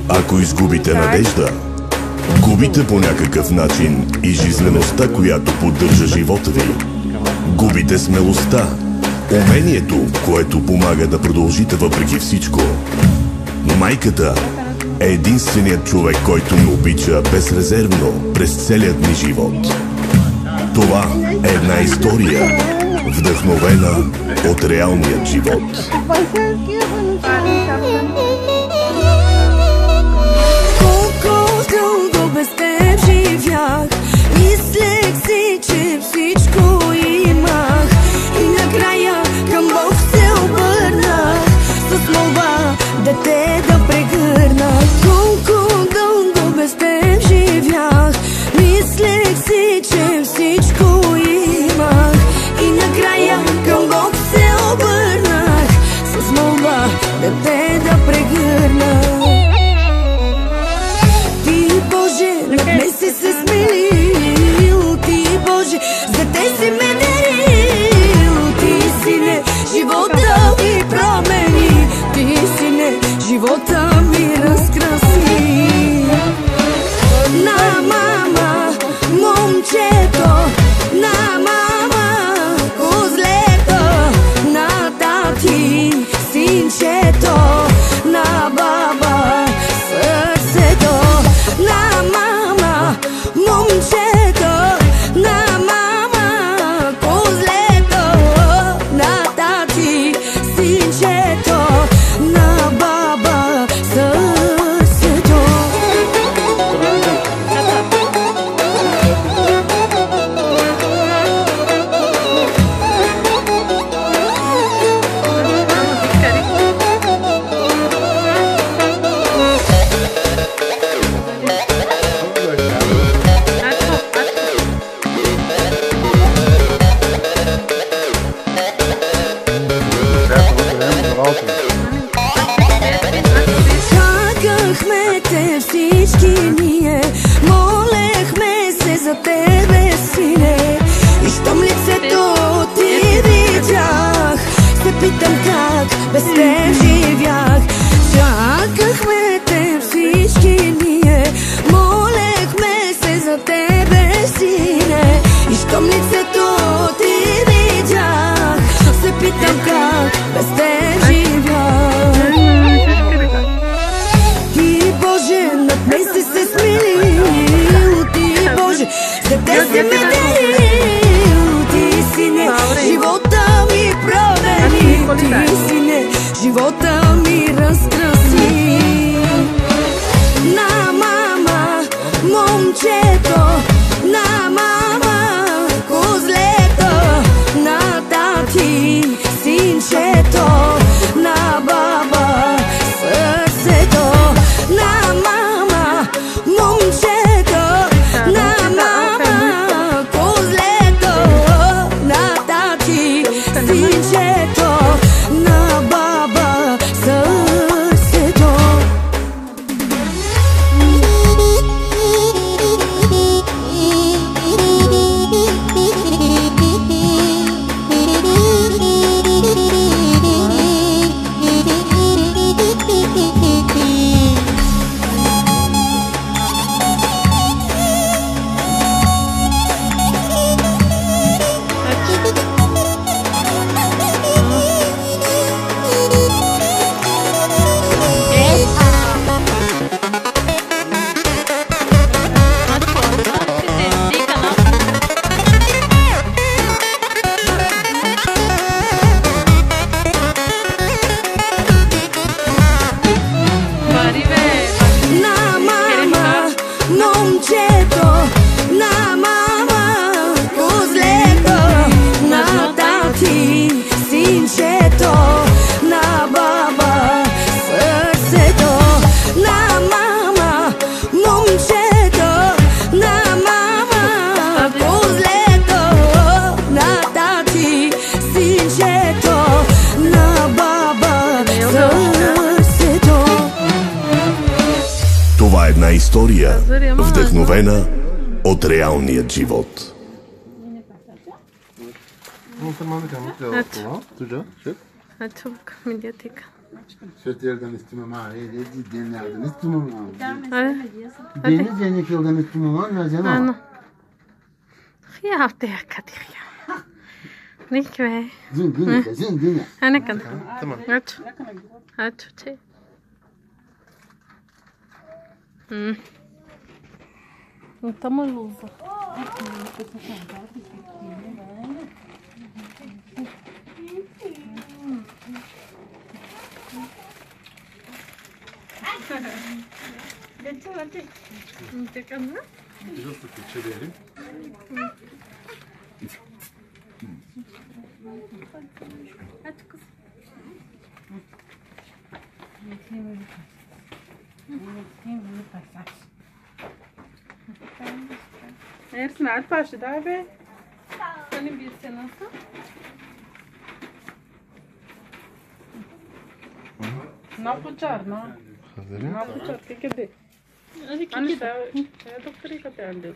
Ако изгубите надежда, губите по някакъв начин и жизнеността, която поддържа живота ви. Губите смелостта, умението, което помага да продължите въпреки всичко. Майката е единственият човек, който ни обича безрезервно през целият ни живот. Това е една история, вдъхновена от реалният живот. Колко дълго без теб живях, мислех си, че всичко имах, и накрая към Бог се обърнах с молба дете да прегърна. Колко дълго без теб живях, мислех си, че всичко имах, и накрая към Бог се обърнах с молба дете да прегърна. Ти, Боже, над мен си се смилил, Ти, Боже, за те си ме дарил. Ти, Сине, живота ми промени, Ти, Сине, живота ми разкраси. На мама, момчето, на мама, козлето, на тати, синчето, на баба, сърцето. На мама, момчето, на мама, козлето, на тати, синчето, на баба, сърцето. Чакахме те всички ние, молехме се за тебе, Сине, и щом лицето ти видях, се питам как без теб живях. Чакахме те всички ние, молехме се за тебе, Сине, и щом лицето ти видях, се питам как без теб живях. Ти, Боже, над мен си се смилил, Ти, Боже, за те си ме дарил. Ти, Сине, живота ми промени, Ти, Сине, живота ми разкраси. На мама, момчето, на мама, козлето, на тати, синчето, на баба, сърцето. На мама, момчето, на мама, козлето, на тати, синчето, на баба, сърцето. една история, вдъхновена от реалният живот. Ето, към медиатека. Şöterden istemem ha. Denlerden istemem ha. Hadi. Deniz yenik yoldan istemem ha. Ne canım? Ana. Yaptı ya Kadir ya. Ne ki be? Zın. Ana kadar. Tamam. Aç. Aç. Tamam oldu. Geçin hadi. Tekrar mı? Biraz da keçeleyelim. Hadi kız. Ersin hadi başladı abi. Hani bir sen nasıl? Ne yapacağız? Ne Hazırım. yapacağız? Kekede. Hadi Hani kiki. saya dokter ikat anda.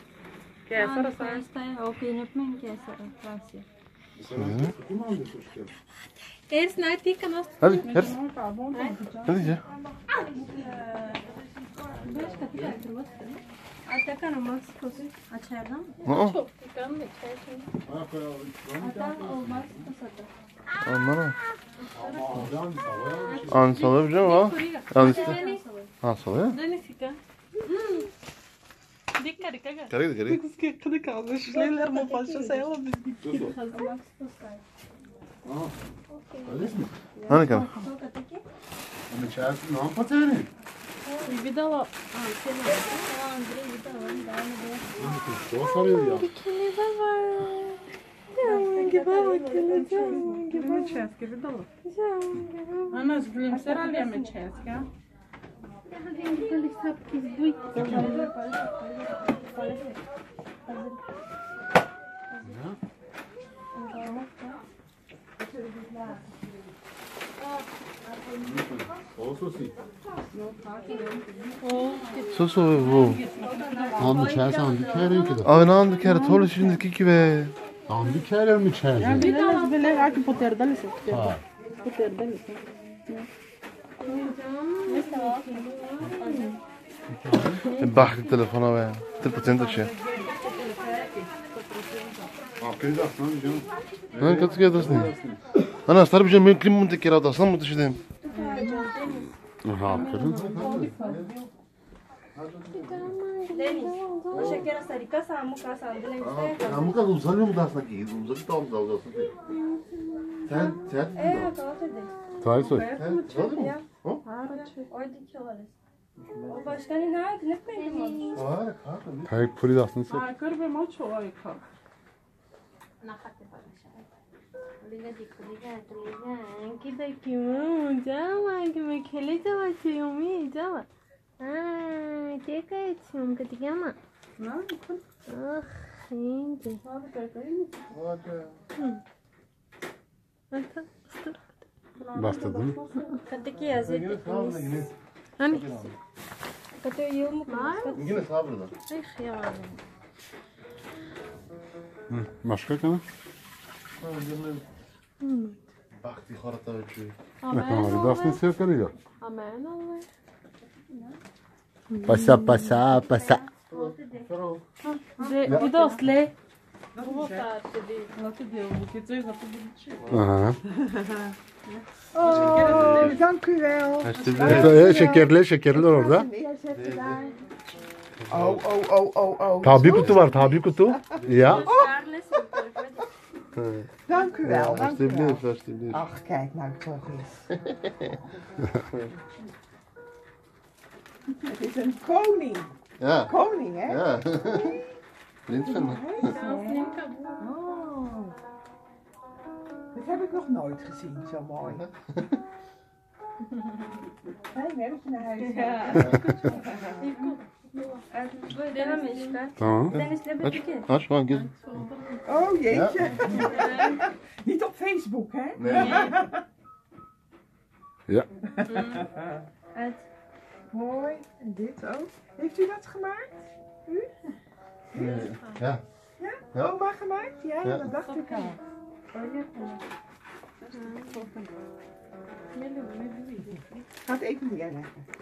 Kaya sarı sarı. Ersin hadi kanas. Hadi hadi. Hadi ya. Atakan olmaz kozu açardan mı? Aa, Çok tıkanlı içersin. Atan olmaz kasada. anladım. An salabileceğim ha. An iste. Ha salaya. Dani sika. Dikkat dikkat. Kare. Kız kekede kalmış. Şeyler mi başa sayalım biz. Kazımak istiyorsan. Öyle mi? Hani kan? Sokataki. Ama çağırsın ne yapacağını? Bir daha var. Senin o Andre bir de var. Daha ne diyor? Çok sarıyor ya. Kelebe var. Gibi çes gibi dolu. Ana film seral ya mı çes ya? Olsun. Soso bu. Andı çağırsın andı kere ki de. Abi ne andı kere tolu şimdiki gibi. Andı kere mi çağırsın? Bir daha bile aki poter dalı se. Ha. Poter dalı. Baktık telefona be. Tıpkı şey. Akıl aslan canım. Ne katı geldi Ana sarı bir şey mümkün mü tekrar adasın mı düşündüm. Aferin. Deniz. O şekeri sarika samu kasandı. Ama kadar uzanıyor mu dersin ki? Uzanıyor tam da uzasın. Sen. Kahvaltı de. Tarih soy. Ya. Oradaki olarak. O başkanı ne yapayım? Tarih polis aslında sen. Ay kar be maç o ay kar. Kita kimu jama kime khele jawa chiyumi jama. Teka chiyum ketika ma. Ne? Hindi. Bastırdın mı? Kataki yazıyor. Hani? Katı yıl mı? Yine sabrına. Ay khiyal. Başka kana? Baktı harita ölçüyor. Abi aslında sev karıyor. Amen Allah. Pasa. Bir dostle. Nasıl diyor bu gece nasıl bir şey? Aha. Dank u wel. Harçlı Şekerler orada. Oh. Tabi kutu var, tabi kutu. Ya. Dank u wel. Dank u wel. Harçlı. Ach, kijk nou toch eens. Het is een koning. Ja. Koning, hè? Ja. Blind van me. Oh. Dat heb ik nog nooit gezien, zo mooi. Fijn hè, dat je naar huis gaat. Devam et işte. Tamam. Deniz ne Aç, peki? aç falan gel. Oh jeetje. Niet op Facebook, hè? Nee. Ja. Evet. Mooi. En dit ook. Heeft u dat gemaakt? U? Ja. Ja? Oma gemaakt? Ja, Ja. dat dacht ik al. Gaat eten jij leggen.